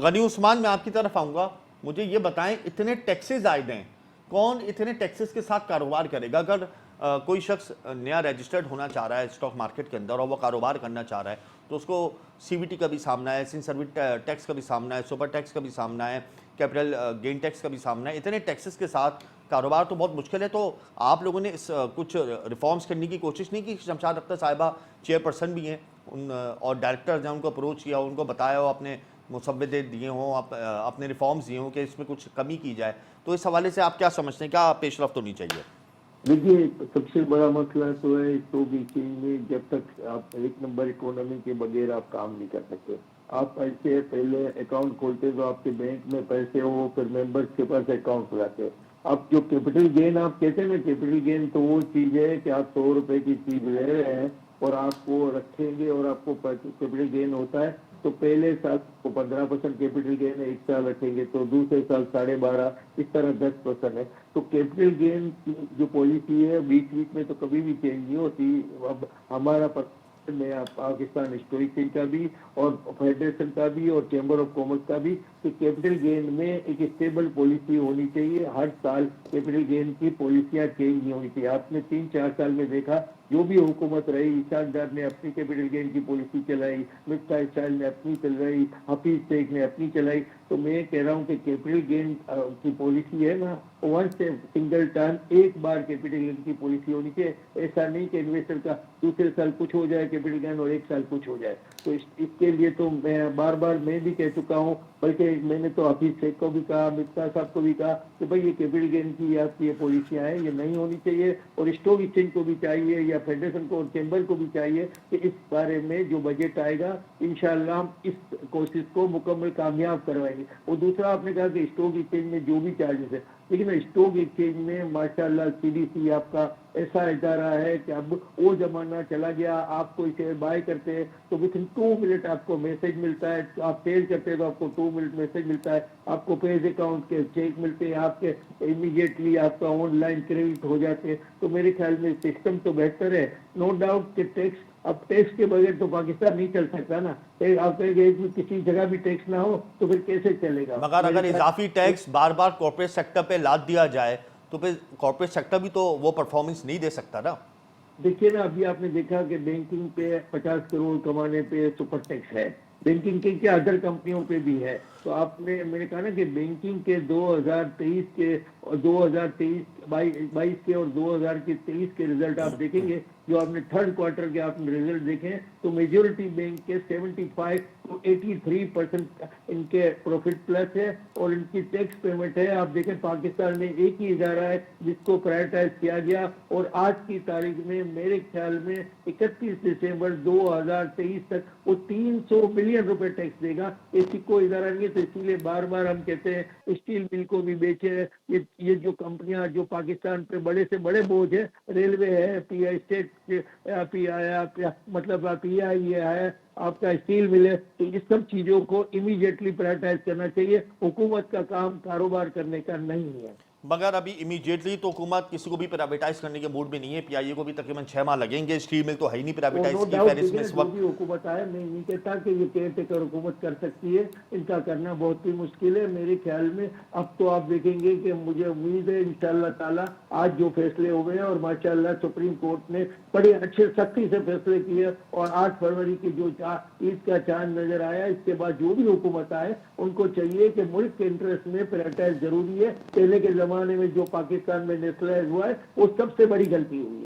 गनी उस्मान, मैं आपकी तरफ आऊंगा। मुझे ये बताएं, इतने टैक्सेस आए हैं, कौन इतने टैक्सेस के साथ कारोबार करेगा? अगर कोई शख्स नया रजिस्टर्ड होना चाह रहा है स्टॉक मार्केट के अंदर और वो कारोबार करना चाह रहा है, तो उसको सीवीटी का भी सामना है, सिंह सर्विस टैक्स का भी सामना है, सुपर टैक्स का भी सामना है, कैपिटल गेन टैक्स का भी सामना है। इतने टैक्सेस के साथ कारोबार तो बहुत मुश्किल है। तो आप लोगों ने इस कुछ रिफॉर्म्स करने की कोशिश नहीं की? शमशाद अख्तर साहिबा चेयरपर्सन भी हैं, उन और डायरेक्टर्स हैं, उनको अप्रोच किया, उनको बताया हो, अपने मुसव्वदे दिए हों, अपने रिफॉर्म्स दिए हों कि इसमें कुछ कमी की जाए। तो इस हवाले से आप क्या समझते हैं, क्या पेशरफ्त होनी चाहिए? देखिए, सबसे बड़ा मसला तो है स्टॉक एक्सचेंज में, जब तक आप एक नंबर इकोनॉमी के बगैर आप काम नहीं कर सकते। आप ऐसे पहले अकाउंट खोलते तो आपके बैंक में पैसे हो, फिर मेंबर्स के पास अकाउंट खुलाते। अब जो कैपिटल गेन आप कहते हैं ना, कैपिटल गेन तो वो चीज है कि आप 100 रुपए की चीज ले रहे हैं और आपको रखेंगे और आपको कैपिटल गेन होता है। तो पहले साल को 15% कैपिटल गेन है, एक साल रखेंगे तो दूसरे साल 12.5, इस तरह 10% है। तो कैपिटल गेन की जो पॉलिसी है बीच बीच में तो कभी भी चेंज नहीं होती। अब हमारा में पाकिस्तान स्टॉक एक्सचेंज का भी और फेडरेशन का भी और चैम्बर ऑफ कॉमर्स का भी, कि कैपिटल गेन में एक स्टेबल पॉलिसी होनी चाहिए। हर साल कैपिटल गेन की पॉलिसियां चेंज नहीं होनी चाहिए। आपने 3-4 साल में देखा, जो भी हुकूमत रही, ईशान डार ने अपनी कैपिटल गेन की पॉलिसी चलाई, मिफ्ता इस्माइल ने अपनी चलाई, हफीज शेख ने अपनी चलाई। तो मैं कह रहा हूँ कि कैपिटल गेन की पॉलिसी है ना, वन से सिंगल टर्म एक बार कैपिटल गेन की पॉलिसी होनी चाहिए। ऐसा नहीं कि इन्वेस्टर का दूसरे साल कुछ हो जाए कैपिटल गेन और एक साल कुछ हो जाए। तो इसके लिए तो मैं बार बार मैं भी कह चुका हूँ, बल्कि मैंने तो हफीज शेख को भी कहा, मिफ्ता साहब को भी कहा कि भाई ये कैपिटल गेन की आपकी ये पॉलिसियां हैं, ये नहीं होनी चाहिए। और स्टॉक एक्सचेंज को भी चाहिए या फेडरेशन को और चैम्बर को भी चाहिए कि इस बारे में जो बजट आएगा इंशाल्लाह हम इस कोशिश को मुकम्मल कामयाब करवाएंगे। और दूसरा, आपने कहा कि स्टॉक एक्सचेंज में जो भी चार्जेस है, लेकिन स्टॉक एक्सचेंज में माशाल्लाह सीडीसी आपका ऐसा इदारा है कि अब वो जमाना चला गया। आप कोई शेयर बाय करते हैं तो विद इन 2 मिनट आपको मैसेज मिलता है, आप सेल करते हैं तो आपको 2 मिनट मैसेज मिलता है, आपको पेज अकाउंट के चेक मिलते हैं, आपके इमीडिएटली आपका ऑनलाइन क्रेडिट हो जाते हैं। तो मेरे ख्याल में सिस्टम तो बेहतर है। नो डाउट कि टैक्स, अब टैक्स के बगैर तो पाकिस्तान नहीं चल सकता ना। आप कहेंगे किसी जगह भी टैक्स ना हो तो फिर कैसे चलेगा? मगर अगर इजाफी टैक्स बार बार कॉर्पोरेट सेक्टर पे लाद दिया जाए तो फिर कॉर्पोरेट सेक्टर भी तो वो परफॉर्मेंस नहीं दे सकता ना। देखिए ना, अभी आपने देखा कि बैंकिंग पे 50 करोड़ कमाने पे सुपर टैक्स है, बैंकिंग के क्या अदर कंपनियों पे भी है। तो आपने, मैंने कहा ना कि बैंकिंग के 2023 के और 2022 के और 2023 के रिजल्ट आप देखेंगे, जो आपने थर्ड क्वार्टर के आपने रिजल्ट देखे, तो मेजोरिटी बैंक के 75 to 83% इनके प्रॉफिट प्लस है और इनकी टैक्स पेमेंट है। आप देखें, पाकिस्तान में एक ही इदारा है जिसको प्रायोरिटाइज किया गया और आज की तारीख में मेरे ख्याल में 31 दिसंबर 2023 तक वो 300 बिलियन रुपए टैक्स देगा। ऐसी कोई इदारा नहीं है। तो इसीलिए बार बार हम कहते हैं स्टील मिल को भी बेचे। ये जो कंपनियां जो पाकिस्तान पे बड़े से बड़े बोझ है, रेलवे है, पीआई स्टेट मतलब पीआई है, आपका स्टील मिल है, तो इस सब चीजों को इमीडिएटली प्रायोरिटाइज करना चाहिए। हुकूमत का काम कारोबार करने का नहीं है। मगर अभी इमीडिएटली तो हुकूमत किसी को भी प्राइवेटाइज करने के मूड में नहीं है। पीआईए को भी तकरीबन 6 माह लगेंगे। स्टील मिल तो है ही नहीं प्राइवेटाइज नो की डाउट, फहरिस्त में देखिए इस जो वक्त। भी हुकूमत आए, मैं नहीं कहता कि ये केयर टेकर हुकूमत कर सकती है, इनका करना बहुत ही मुश्किल है मेरे ख्याल में। अब तो आप देखेंगे कि मुझे उम्मीद है इंशाअल्लाह ताला आज जो फैसले हुए हैं, और माशाअल्लाह सुप्रीम कोर्ट ने बड़े अच्छे सख्ती से फैसले किए, और 8 फरवरी की जो ईद का चांद नजर आया, इसके बाद जो भी हुकूमत आए उनको चाहिए कि मुल्क के इंटरेस्ट में प्रायोरिटाइज जरूरी है। पहले के जमाने में जो पाकिस्तान में नेशनलाइज हुआ है वो सबसे बड़ी गलती हुई है।